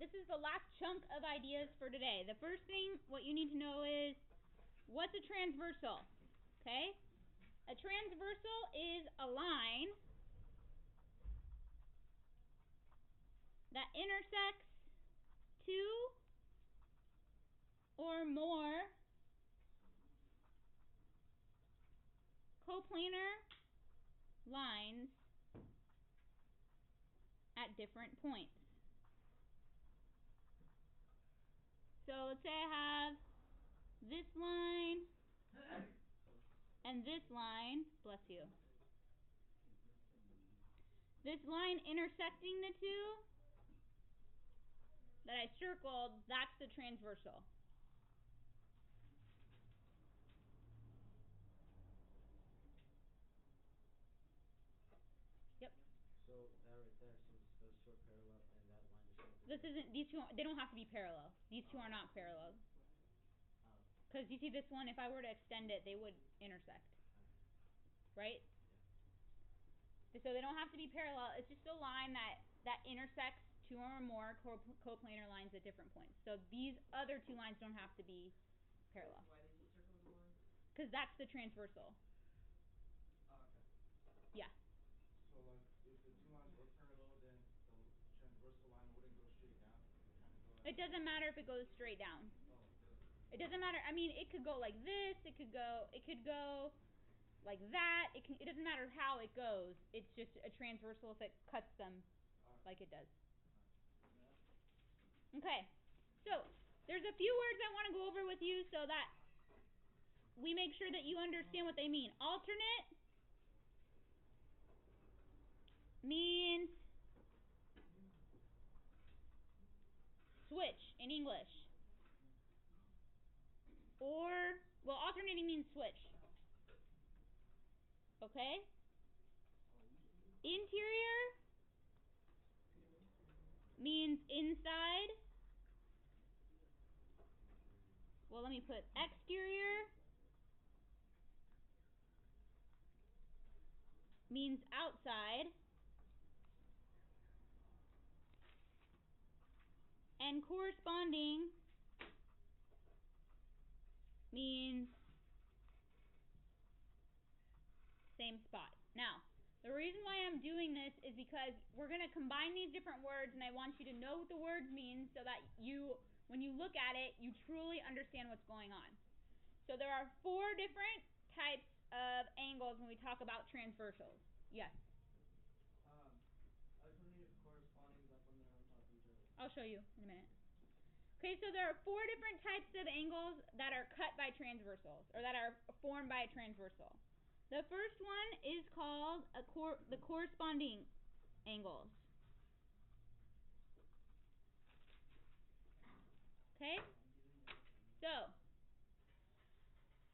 this is the last chunk of ideas for today. The first thing, what you need to know is, what's a transversal? Okay? A transversal is a line that intersects two or more coplanar lines at different points. So let's say I have this line and this line, bless you. This line intersecting the two that I circled, that's the transversal. Yep. So that right there, since the short parallel and that line is short. This isn't, these two, they don't have to be parallel. These two are not parallel. Because you see this one, if I were to extend it, they would intersect. Right? Yeah. So they don't have to be parallel. It's just a line that intersects two or more coplanar lines at different points. So these other two lines don't have to be parallel. Why did you circle the line? Because that's the transversal. Oh, okay. Yeah. So like, if the two lines were parallel, then the transversal line wouldn't go straight down? It doesn't matter if it goes straight down. Oh, it doesn't. It doesn't matter. I mean, it could go like this. It could go like that. It doesn't matter how it goes. It's just a transversal if it cuts them like it does. Okay. So there's a few words I want to go over with you so that we make sure that you understand what they mean. Alternate means switch in English. Or, well, alternating means switch. Okay? Interior means inside. Well, let me put exterior means outside. And corresponding means same spot. Now, the reason why I'm doing this is because we're going to combine these different words, and I want you to know what the words mean so that you, when you look at it, you truly understand what's going on. So there are 4 different types of angles when we talk about transversals. Yes? Alternative corresponding is like when they're on top of each other. I'll show you in a minute. Okay, so there are 4 different types of angles that are cut by transversals, or that are formed by a transversal. The first one is called the corresponding angles. Okay? So,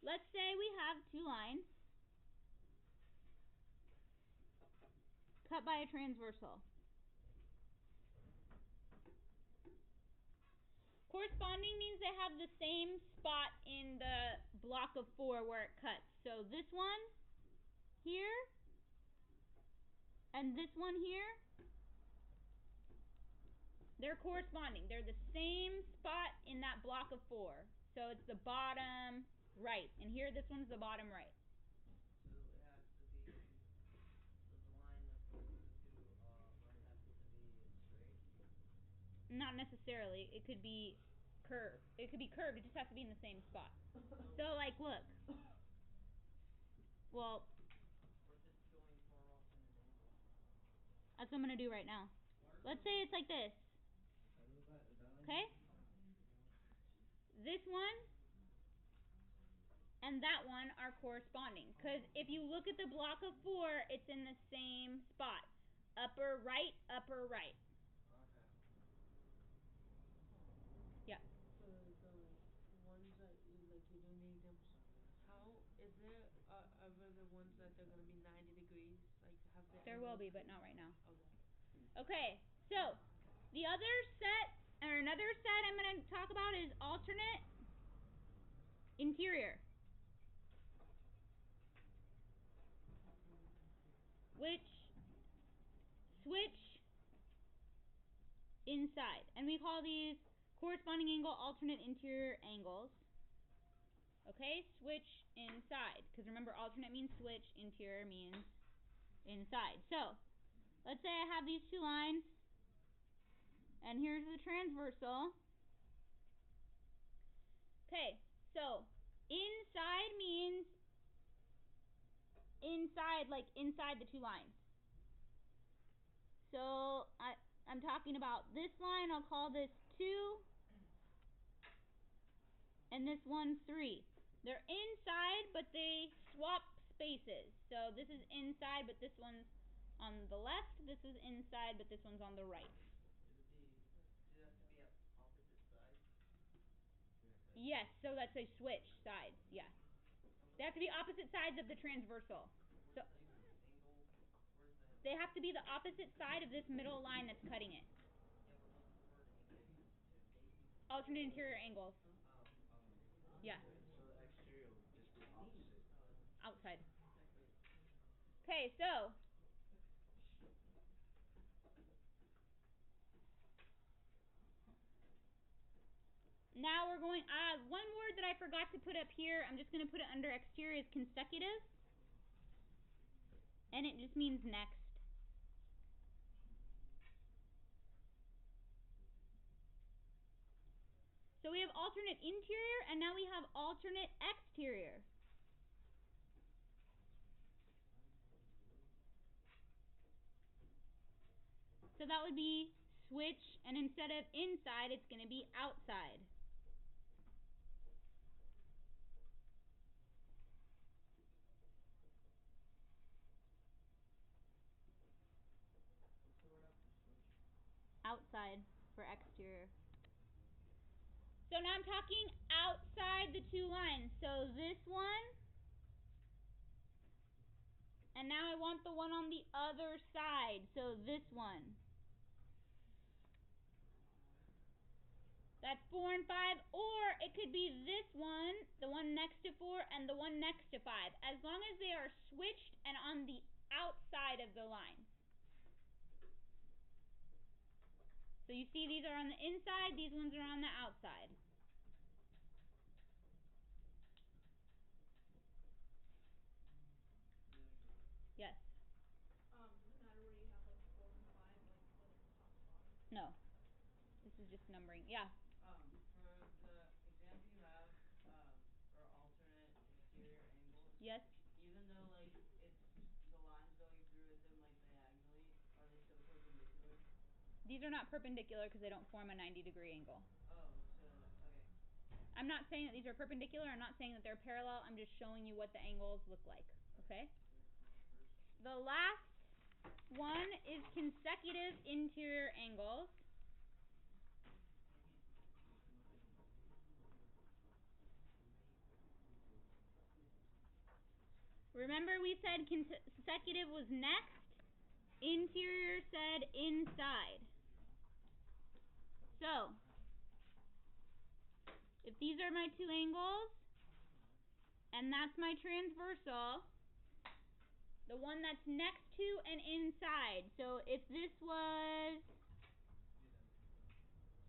let's say we have 2 lines cut by a transversal. Corresponding means they have the same spot in the block of 4 where it cuts. So this one here and this one here, they're corresponding. They're the same spot in that block of 4. So it's the bottom right. And here this one's the bottom right. So it has to be, so the line that's between the 2 lines has to be straight? Not necessarily. It could be curved. It could be curved. It just has to be in the same spot. So like, look. Well, Or if it's going far off in an angle? that's what I'm going to do right now. Let's say it's like this. Okay? This one and that one are corresponding. Because if you look at the block of 4, it's in the same spot. Upper right, upper right. Okay. Yeah. So the ones that you're doing the examples, how is there ever the ones that they're gonna be 90 degrees? Like have the There will be, but not right now. Okay. Okay, so the other set, or another set I'm going to talk about is alternate interior, which switch inside. And we call these corresponding angle alternate interior angles. Okay, switch inside. Because remember, alternate means switch, interior means inside. So, let's say I have these two lines, and here's the transversal. Okay, so inside means inside, like inside the two lines. So, I'm talking about this line, I'll call this 2, and this one 3. They're inside, but they swap spaces. So this is inside, but this one's on the left. This is inside, but this one's on the right. Do they have to be at opposite sides? Yes, so that's a switch sides, yeah. They have to be opposite sides of the transversal. So Where's the angle? Where's the... they have to be the opposite side of this middle line that's cutting it. Yeah, but what's the word angle to? Alternate interior angles. Oh, okay. Yeah, So the exterior would just be opposite. outside. Okay, so now we're going, one word that I forgot to put up here, I'm just going to put it under exterior, is consecutive. And it just means next. So we have alternate interior, and now we have alternate exterior. So that would be switch, and instead of inside, it's going to be outside. What's the word after switch? Outside for exterior. So now I'm talking outside the two lines. So this one, and now I want the one on the other side. So this one. That's 4 and 5, or it could be this one, the one next to 4, and the one next to 5, as long as they are switched and on the outside of the line. So you see these are on the inside, these ones are on the outside. Yes? Does it matter where you have like 4 and 5, like whether it's top or bottom? No. This is just numbering. Yeah. For the example you have, for alternate exterior angles. Yes? Even though like it's the lines going through it them like diagonally, are they still perpendicular? These are not perpendicular because they don't form a 90-degree angle. Oh, so okay. I'm not saying that these are perpendicular. I'm not saying that they're parallel. I'm just showing you what the angles look like. Okay? The last one is consecutive interior angles. Remember we said consecutive was next. Interior said inside. So, if these are my two angles, and that's my transversal, the one that's next to and inside. So if this was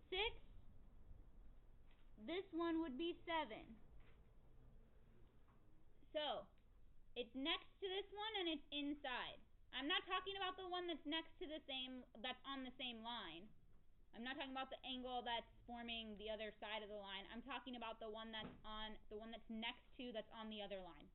6, this one would be 7. So, it's next to this one and it's inside. I'm not talking about the one that's next to the same, that's on the same line. I'm not talking about the angle that's forming the other side of the line. I'm talking about the one that's next to, that's on the other line.